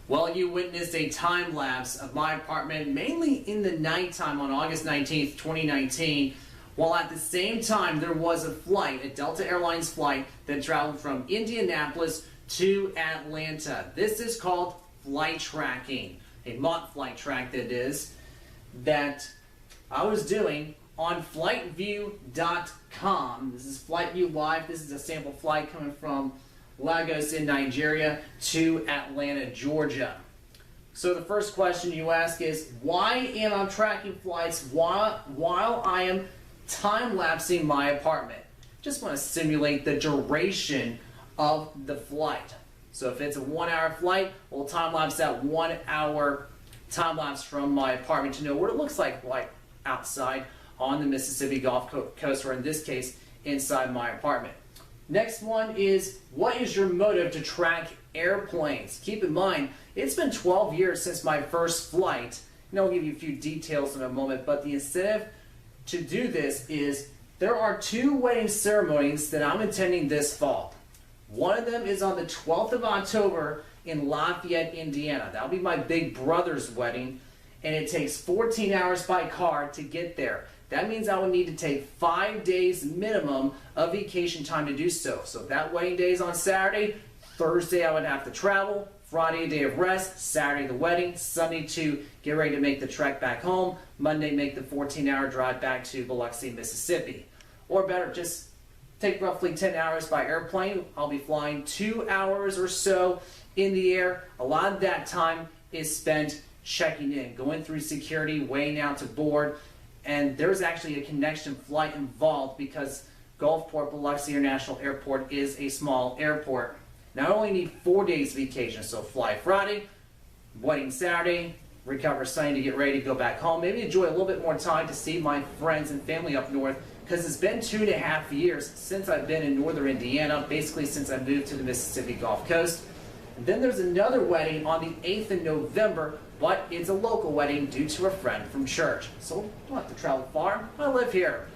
Well, you witnessed a time lapse of my apartment, mainly in the nighttime on August 19th, 2019, while at the same time there was a flight, a Delta Airlines flight, that traveled from Indianapolis to Atlanta. This is called flight tracking, a mock flight track that is, that I was doing on flightview.com. This is FlightView Live. This is a sample flight coming from Lagos in Nigeria to Atlanta, Georgia. So the first question you ask is, why am I tracking flights while I am time-lapsing my apartment? Just want to simulate the duration of the flight. So if it's a 1-hour flight, we'll time-lapse that 1 hour time-lapse from my apartment to know what it looks like outside on the Mississippi Gulf Coast, or in this case, inside my apartment. Next one is, what is your motive to track airplanes? Keep in mind, it's been 12 years since my first flight. And I'll give you a few details in a moment, but the incentive to do this is there are 2 wedding ceremonies that I'm attending this fall. One of them is on the 12th of October in Lafayette, Indiana. That'll be my big brother's wedding, and it takes 14 hours by car to get there. That means I would need to take 5 days minimum of vacation time to do so. So if that wedding day is on Saturday, Thursday I would have to travel, Friday a day of rest, Saturday the wedding, Sunday to get ready to make the trek back home, Monday make the 14-hour drive back to Biloxi, Mississippi. Or better, just take roughly 10 hours by airplane. I'll be flying 2 hours or so in the air. A lot of that time is spent checking in, going through security, weighing out to board. And there's actually a connection flight involved because Gulfport Biloxi International Airport is a small airport. Now I only need 4 days vacation, so fly Friday, wedding Saturday, recover Sunday to get ready to go back home. Maybe enjoy a little bit more time to see my friends and family up north, because it's been 2.5 years since I've been in northern Indiana, basically since I moved to the Mississippi Gulf Coast. And then there's another wedding on the 8th of November, but it's a local wedding due to a friend from church. So we don't have to travel far. I live here.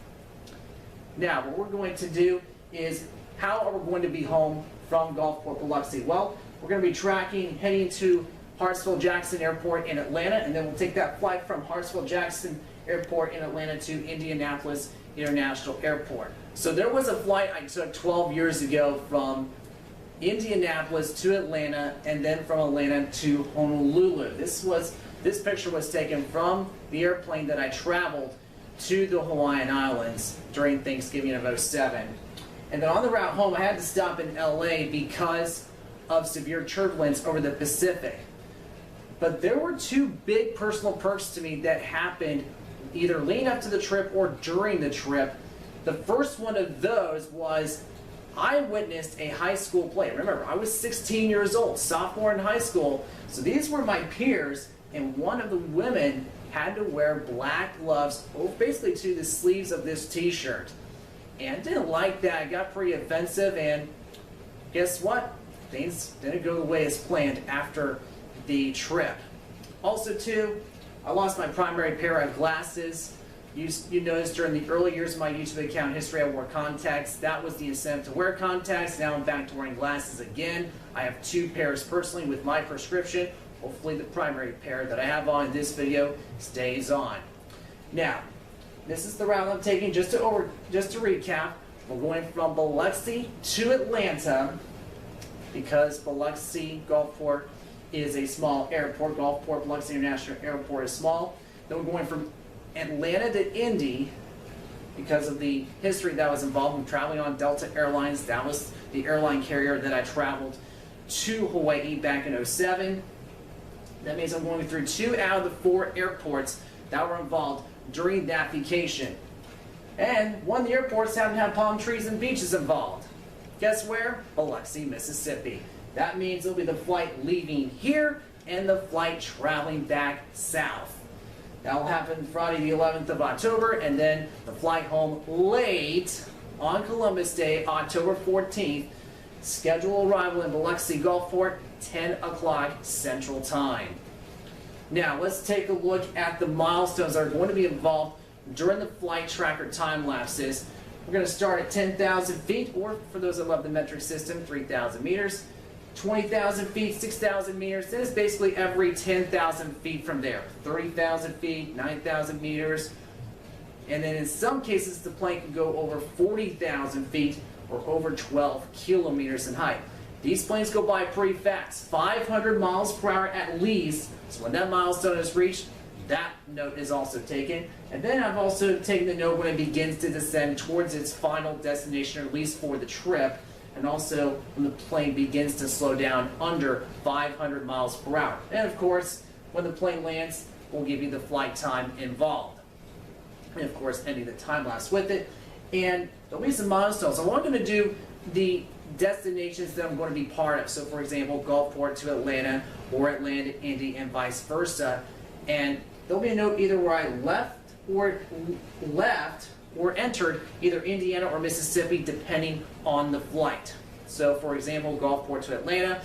Now, what we're going to do is, how are we going to be home from Gulfport, Biloxi? Well, we're going to be tracking, heading to Hartsfield-Jackson Airport in Atlanta, and then we'll take that flight from Hartsfield-Jackson Airport in Atlanta to Indianapolis International Airport. So there was a flight I took 12 years ago from Indianapolis to Atlanta, and then from Atlanta to Honolulu. This picture was taken from the airplane that I traveled to the Hawaiian Islands during Thanksgiving of '07. And then on the route home, I had to stop in LA because of severe turbulence over the Pacific. But there were 2 big personal perks to me that happened either leading up to the trip or during the trip. The first one of those was I witnessed a high school play. Remember, I was 16 years old, sophomore in high school, so these were my peers, and one of the women had to wear black gloves, basically to the sleeves of this t-shirt. And I didn't like that. It got pretty offensive, and guess what? Things didn't go the way as planned after the trip. Also, too, I lost my primary pair of glasses. You noticed during the early years of my YouTube account history, I wore contacts. That was the incentive to wear contacts. Now I'm back to wearing glasses again. I have 2 pairs personally with my prescription. Hopefully the primary pair that I have on in this video stays on. Now, this is the route I'm taking. Just to recap, we're going from Biloxi to Atlanta because Biloxi Gulfport is a small airport. Gulfport Biloxi International Airport is small. Then we're going from Atlanta to Indy because of the history that was involved in traveling on Delta Airlines. That was the airline carrier that I traveled to Hawaii back in '07. That means I'm going through 2 out of the 4 airports that were involved during that vacation. And one of the airports happened to have palm trees and beaches involved. Guess where? Biloxi, Mississippi. That means it'll be the flight leaving here and the flight traveling back south. That will happen Friday the 11th of October, and then the flight home late on Columbus Day, October 14th. Scheduled arrival in Biloxi Gulfport, 10 o'clock Central Time. Now, let's take a look at the milestones that are going to be involved during the flight tracker time lapses. We're going to start at 10,000 feet, or for those that love the metric system, 3,000 meters. 20,000 feet, 6,000 meters, then it's basically every 10,000 feet from there. 30,000 feet, 9,000 meters, and then in some cases the plane can go over 40,000 feet or over 12 kilometers in height. These planes go by pretty fast, 500 miles per hour at least, so when that milestone is reached, that note is also taken. And then I've also taken the note when it begins to descend towards its final destination, or at least for the trip, and also when the plane begins to slow down under 500 miles per hour. And of course, when the plane lands, we'll give you the flight time involved. And of course, ending the time lapse with it. And there'll be some milestones. So I'm going to do the destinations that I'm going to be part of. So for example, Gulfport to Atlanta, or Atlanta to Indy, and vice versa. And there'll be a note either where I left or entered either Indiana or Mississippi, depending on the flight. So for example, Gulfport to Atlanta,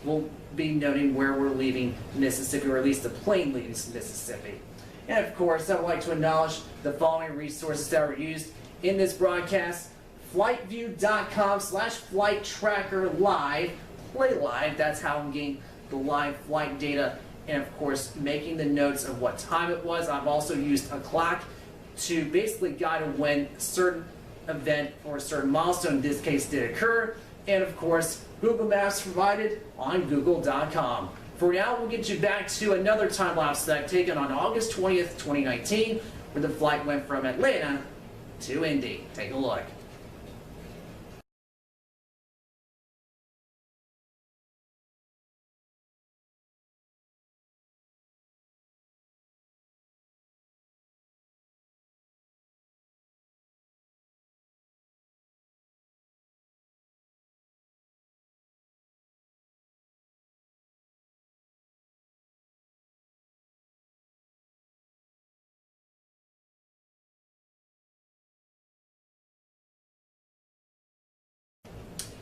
we'll be noting where we're leaving Mississippi, or at least the plane leaves Mississippi. And of course, I would like to acknowledge the following resources that were used in this broadcast: flightview.com/flight-tracker-live, play live, that's how I'm getting the live flight data, and of course making the notes of what time it was. I've also used a clock to basically guide when a certain event or a certain milestone in this case did occur, and of course Google Maps provided on google.com. For now, we'll get you back to another time lapse that I've taken on August 20th, 2019, where the flight went from Atlanta to Indy. Take a look.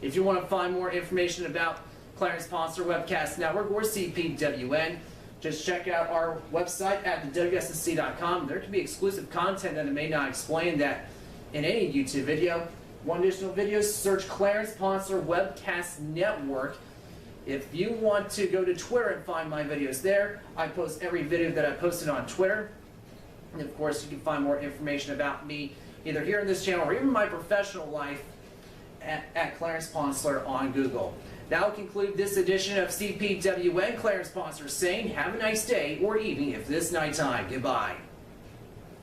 If you want to find more information about Clarence Poncer Webcast Network, or CPWN, just check out our website at thewssc.com. There can be exclusive content that I may not explain that in any YouTube video. One additional video, search Clarence Poncer Webcast Network. If you want to go to Twitter and find my videos there, I post every video that I posted on Twitter. And of course, you can find more information about me either here on this channel or even my professional life at Clarence Poncer on Google. That will conclude this edition of CPWN. Clarence Poncer saying, have a nice day or evening if this nighttime. Goodbye.